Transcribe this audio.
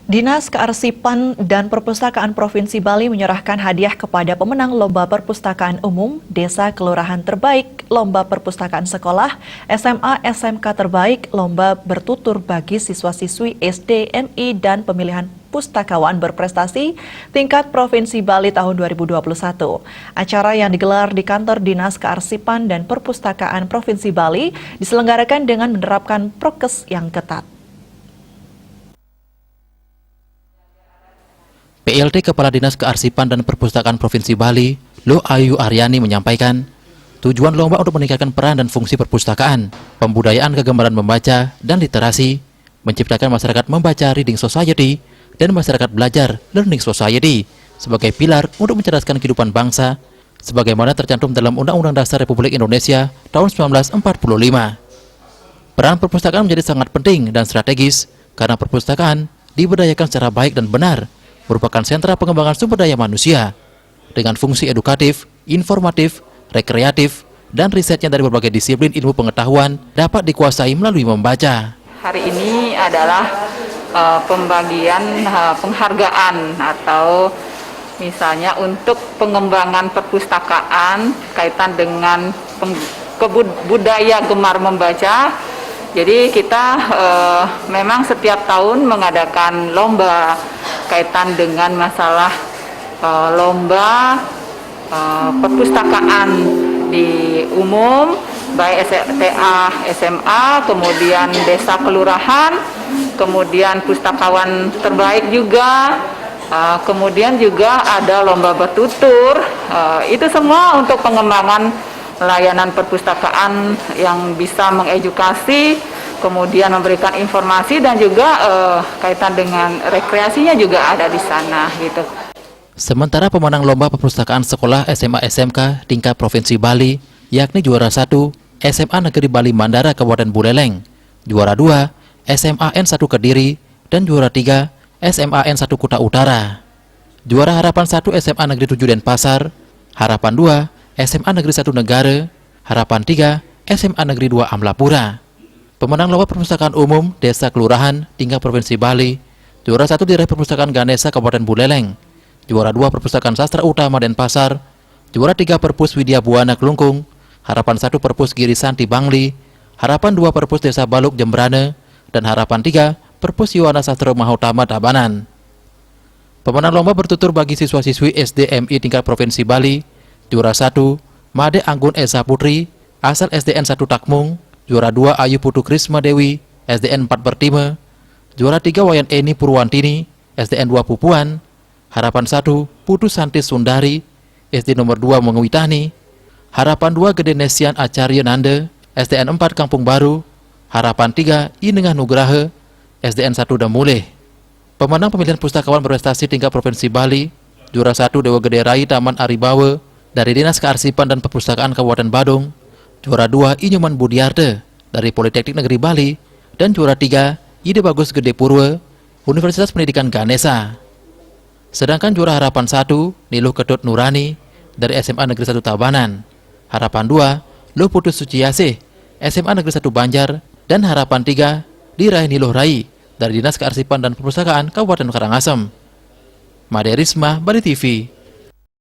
Dinas Kearsipan dan Perpustakaan Provinsi Bali menyerahkan hadiah kepada pemenang Lomba Perpustakaan Umum, Desa Kelurahan Terbaik, Lomba Perpustakaan Sekolah, SMA SMK Terbaik, Lomba Bertutur bagi siswa-siswi SD, MI, dan pemilihan pustakawan berprestasi tingkat Provinsi Bali tahun 2021. Acara yang digelar di kantor Dinas Kearsipan dan Perpustakaan Provinsi Bali diselenggarakan dengan menerapkan prokes yang ketat. PLT Kepala Dinas Kearsipan dan Perpustakaan Provinsi Bali, Lo Ayu Aryani menyampaikan, tujuan lomba untuk meningkatkan peran dan fungsi perpustakaan, pembudayaan kegemaran membaca dan literasi, menciptakan masyarakat membaca reading society, dan masyarakat belajar learning society sebagai pilar untuk mencerdaskan kehidupan bangsa, sebagaimana tercantum dalam Undang-Undang Dasar Republik Indonesia tahun 1945. Peran perpustakaan menjadi sangat penting dan strategis karena perpustakaan diberdayakan secara baik dan benar, merupakan sentra pengembangan sumber daya manusia dengan fungsi edukatif, informatif, rekreatif, dan risetnya dari berbagai disiplin ilmu pengetahuan dapat dikuasai melalui membaca. Hari ini adalah pembagian penghargaan atau misalnya untuk pengembangan perpustakaan kaitan dengan budaya gemar membaca. Jadi kita memang setiap tahun mengadakan lomba kaitan dengan masalah lomba perpustakaan di umum, baik STA, SMA, kemudian desa kelurahan, kemudian pustakawan terbaik juga, kemudian juga ada lomba bertutur. Itu semua untuk pengembangan layanan perpustakaan yang bisa mengedukasi, kemudian memberikan informasi dan juga kaitan dengan rekreasinya juga ada di sana gitu. Sementara pemenang lomba perpustakaan sekolah SMA SMK tingkat Provinsi Bali, yakni juara 1 SMA Negeri Bali Mandara Kabupaten Buleleng, juara 2 SMA N1 Kediri, dan juara 3 SMA N1 Kuta Utara. Juara harapan 1 SMA Negeri 7 Denpasar, harapan 2 SMA Negeri 1 Negara, harapan 3 SMA Negeri 2 Amlapura. Pemenang lomba perpustakaan umum Desa Kelurahan tingkat Provinsi Bali, juara 1 diraih Perpustakaan Ganesa Kabupaten Buleleng, juara 2 Perpustakaan Sastra Utama Denpasar, juara 3 Perpus Widya Buana Kelungkung, harapan 1 Perpus Giri Santi Bangli, harapan 2 Perpus Desa Baluk Jembrane, dan harapan 3 Perpus Yuwana Sastro Mahutama Tabanan. Pemenang lomba bertutur bagi siswa-siswi SDMI tingkat Provinsi Bali, juara 1 Made Anggun Esa Putri, asal SDN 1 Takmung, juara 2 Ayu Putu Krisma Dewi, SDN 4 Pertime, juara 3 Wayan Eni Purwantini, SDN 2 Pupuan, harapan 1 Putu Santi Sundari, SD nomor 2 Mengwitani, harapan 2 Gede Nesian Acarya Nande, SDN 4 Kampung Baru, harapan 3 Inengah Nugraha, SDN 1 Damuleh. Pemenang pemilihan pustakawan berprestasi tingkat Provinsi Bali, juara 1 Dewa Gede Rai Taman Aribawe dari Dinas Kearsipan dan Perpustakaan Kabupaten Badung, juara 2 Inyuman Budiarte dari Politeknik Negeri Bali, dan juara 3 Ide Bagus Gede Purwe, Universitas Pendidikan Ganesa. Sedangkan juara harapan 1 Niluh Kedot Nurani dari SMA Negeri 1 Tabanan, harapan 2 Luh Putus Suciyasih, SMA Negeri 1 Banjar, dan harapan 3 diraih Niluh Rai dari Dinas Kearsipan dan Perpustakaan Kabupaten Karangasem. Made Risma, Bali TV.